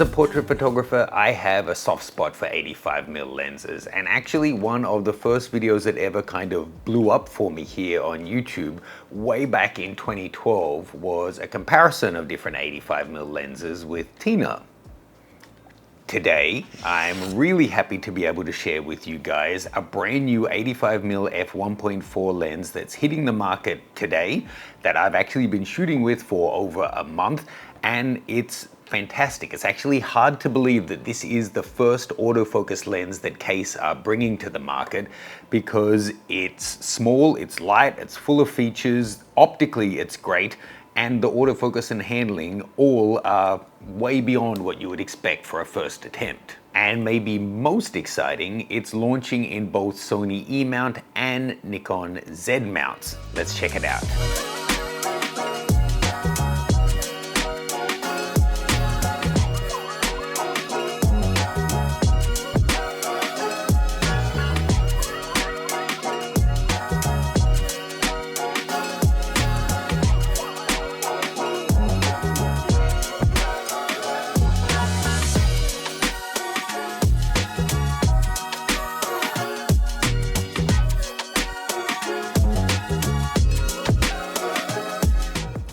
a portrait photographer, I have a soft spot for 85mm lenses, and actually one of the first videos that ever kind of blew up for me here on YouTube way back in 2012 was a comparison of different 85mm lenses with Tina. Today, I'm really happy to be able to share with you guys a brand new 85mm f1.4 lens that's hitting the market today that I've actually been shooting with for over a month, and it's fantastic. It's actually hard to believe that this is the first autofocus lens that Case are bringing to the market because it's small, it's light, it's full of features, optically it's great, and the autofocus and handling all are way beyond what you would expect for a first attempt. And maybe most exciting, it's launching in both Sony E mount and Nikon Z mounts. Let's check it out.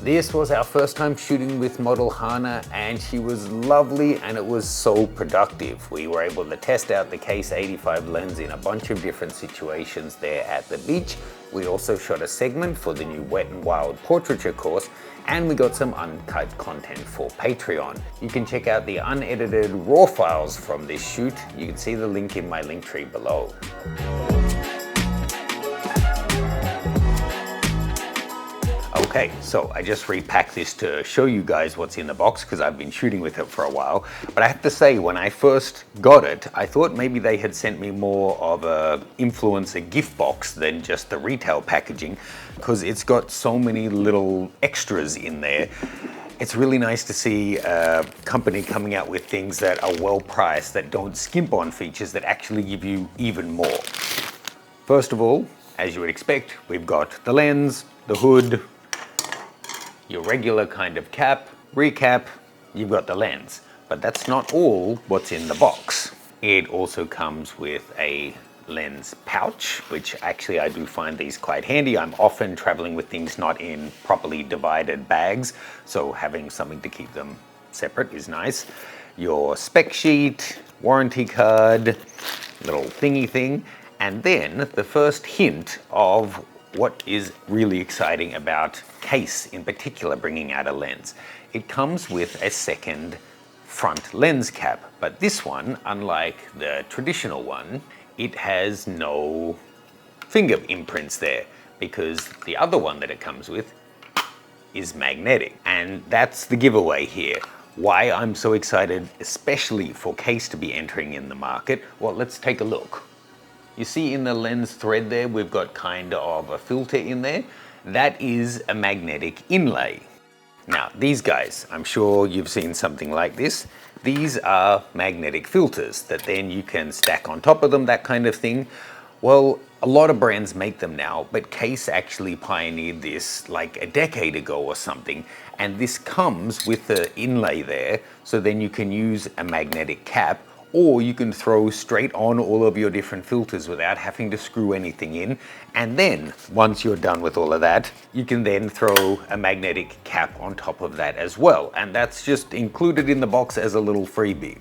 This was our first time shooting with model Hana, and she was lovely and it was so productive. We were able to test out the Case 85 lens in a bunch of different situations there at the beach. We also shot a segment for the new Wet n Wild portraiture course, and we got some uncut content for Patreon. You can check out the unedited raw files from this shoot. You can see the link in my link tree below. Okay, so I just repacked this to show you guys what's in the box because I've been shooting with it for a while. But I have to say, when I first got it, I thought maybe they had sent me more of a influencer gift box than just the retail packaging, because it's got so many little extras in there. It's really nice to see a company coming out with things that are well priced, that don't skimp on features, that actually give you even more. First of all, as you would expect, we've got the lens, the hood, your regular kind of cap, recap, you've got the lens. But that's not all what's in the box. It also comes with a lens pouch, which actually I do find these quite handy. I'm often traveling with things not in properly divided bags, so having something to keep them separate is nice. Your spec sheet, warranty card, little thingy thing, and then the first hint of what is really exciting about Case in particular bringing out a lens. It comes with a second front lens cap, but this one, unlike the traditional one, it has no finger imprints there, because the other one that it comes with is magnetic. And that's the giveaway here. Why I'm so excited, especially for Case to be entering in the market, well, let's take a look. You see in the lens thread there, we've got kind of a filter in there. That is a magnetic inlay. Now, these guys, I'm sure you've seen something like this. These are magnetic filters that then you can stack on top of them, that kind of thing. Well, a lot of brands make them now, but Case actually pioneered this like a decade ago or something. And this comes with the inlay there, so then you can use a magnetic cap, or you can throw straight on all of your different filters without having to screw anything in. And then, once you're done with all of that, you can then throw a magnetic cap on top of that as well. And that's just included in the box as a little freebie.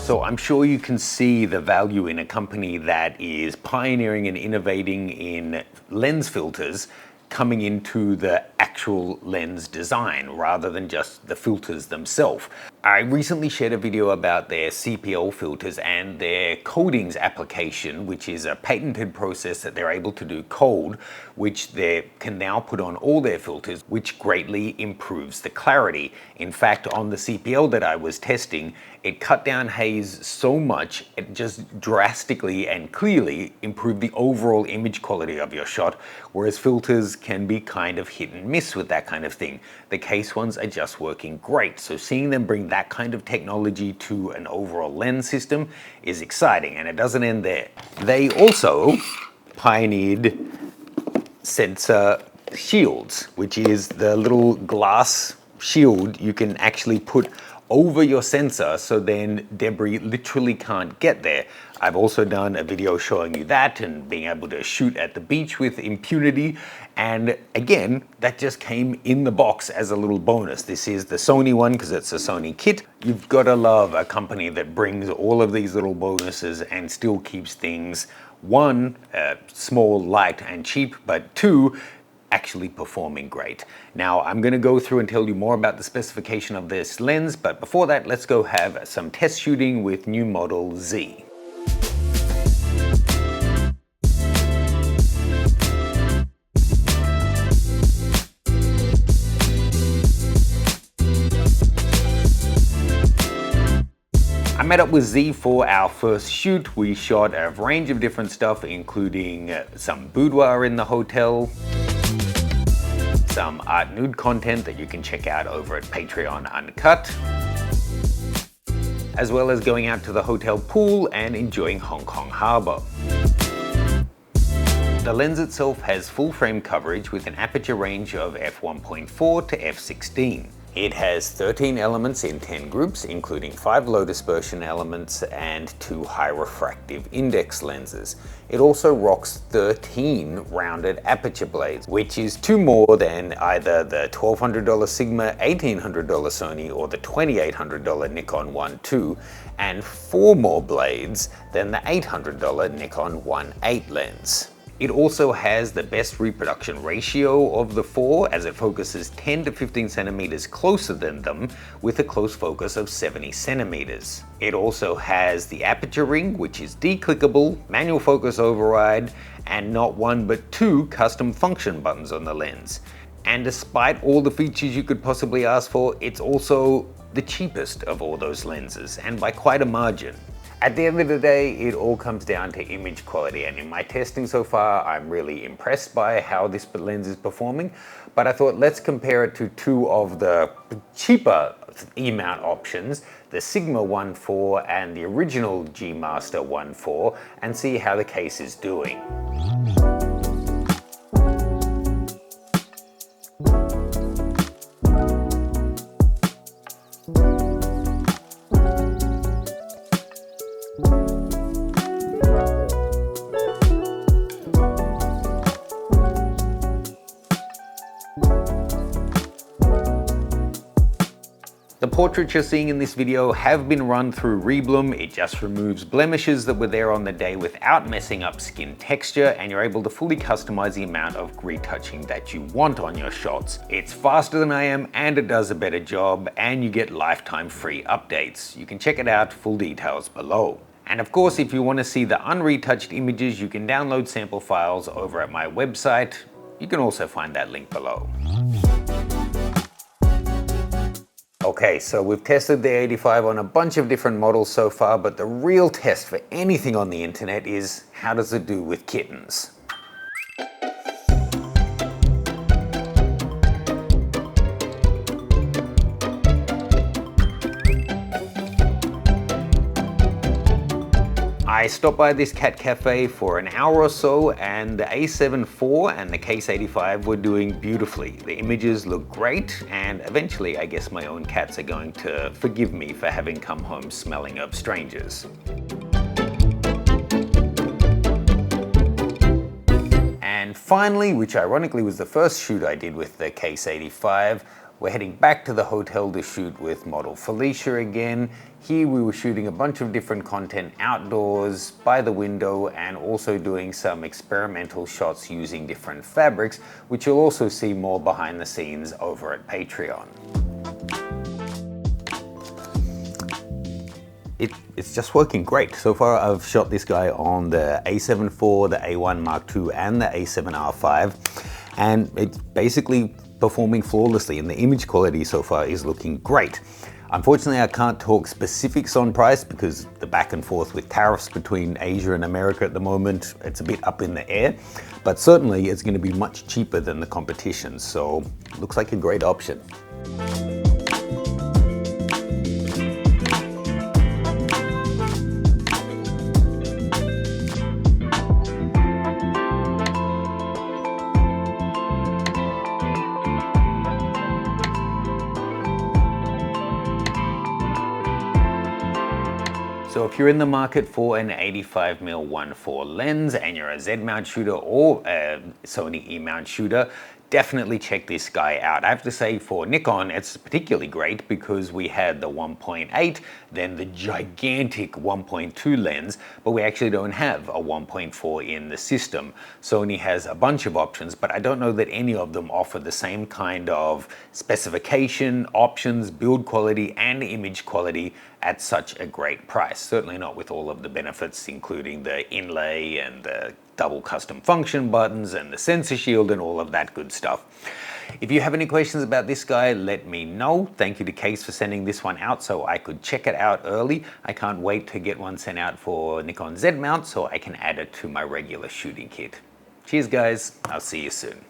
So I'm sure you can see the value in a company that is pioneering and innovating in lens filters coming into the actual lens design rather than just the filters themselves. I recently shared a video about their CPL filters and their coatings application, which is a patented process that they're able to do cold, which they can now put on all their filters, which greatly improves the clarity. In fact, on the CPL that I was testing, it cut down haze so much, it just drastically and clearly improved the overall image quality of your shot, whereas filters can be kind of hit and miss with that kind of thing. The Case ones are just working great, so seeing them bring that kind of technology to an overall lens system is exciting, and it doesn't end there. They also pioneered sensor shields, which is the little glass shield you can actually put over your sensor so then debris literally can't get there. I've also done a video showing you that and being able to shoot at the beach with impunity. And again, that just came in the box as a little bonus. This is the Sony one because it's a Sony kit. You've got to love a company that brings all of these little bonuses and still keeps things, one, small, light and cheap, but two, actually performing great. Now I'm going to go through and tell you more about the specification of this lens, but before that, let's go have some test shooting with new model Z. I met up with Z for our first shoot. We shot a range of different stuff, including some boudoir in the hotel, some art nude content that you can check out over at Patreon Uncut, as well as going out to the hotel pool and enjoying Hong Kong Harbour. The lens itself has full frame coverage with an aperture range of f1.4 to f16. It has 13 elements in 10 groups, including 5 low dispersion elements and 2 high refractive index lenses. It also rocks 13 rounded aperture blades, which is 2 more than either the $1,200 Sigma, $1,800 Sony, or the $2,800 Nikon 1.2, and 4 more blades than the $800 Nikon 1.8 lens. It also has the best reproduction ratio of the 4, as it focuses 10 to 15 centimeters closer than them with a close focus of 70 centimeters. It also has the aperture ring, which is declickable, manual focus override, and not 1 but 2 custom function buttons on the lens. And despite all the features you could possibly ask for, it's also the cheapest of all those lenses, and by quite a margin. At the end of the day, it all comes down to image quality, and in my testing so far, I'm really impressed by how this lens is performing, but I thought let's compare it to 2 of the cheaper E-mount options, the Sigma 1.4 and the original G Master 1.4, and see how the case is doing. The portraits you're seeing in this video have been run through ReBlum. It just removes blemishes that were there on the day without messing up skin texture, and you're able to fully customize the amount of retouching that you want on your shots. It's faster than I am, and it does a better job, and you get lifetime free updates. You can check it out, full details below. And of course, if you want to see the unretouched images, you can download sample files over at my website. You can also find that link below. Okay, so we've tested the 85 on a bunch of different models so far, but the real test for anything on the internet is how does it do with kittens? I stopped by this cat cafe for an hour or so, and the A7 IV and the Case 85 were doing beautifully. The images look great, and eventually I guess my own cats are going to forgive me for having come home smelling of strangers. And finally, which ironically was the first shoot I did with the Case 85, we're heading back to the hotel to shoot with model Felicia again. Here we were shooting a bunch of different content outdoors, by the window, and also doing some experimental shots using different fabrics, which you'll also see more behind the scenes over at Patreon. It's just working great. So far I've shot this guy on the A7 IV, the A1 Mark II, and the A7R5, and it's basically performing flawlessly, and the image quality so far is looking great. Unfortunately, I can't talk specifics on price because the back and forth with tariffs between Asia and America at the moment, it's a bit up in the air, but certainly it's going to be much cheaper than the competition, so looks like a great option. So if you're in the market for an 85mm 1.4 lens and you're a Z mount shooter or a Sony E mount shooter, definitely check this guy out. I have to say for Nikon, it's particularly great because we had the 1.8, then the gigantic 1.2 lens, but we actually don't have a 1.4 in the system. Sony has a bunch of options, but I don't know that any of them offer the same kind of specification, options, build quality, and image quality at such a great price. Certainly not with all of the benefits, including the inlay and the double custom function buttons and the sensor shield and all of that good stuff. If you have any questions about this guy, let me know. Thank you to Case for sending this one out so I could check it out early. I can't wait to get one sent out for Nikon Z mount so I can add it to my regular shooting kit. Cheers guys, I'll see you soon.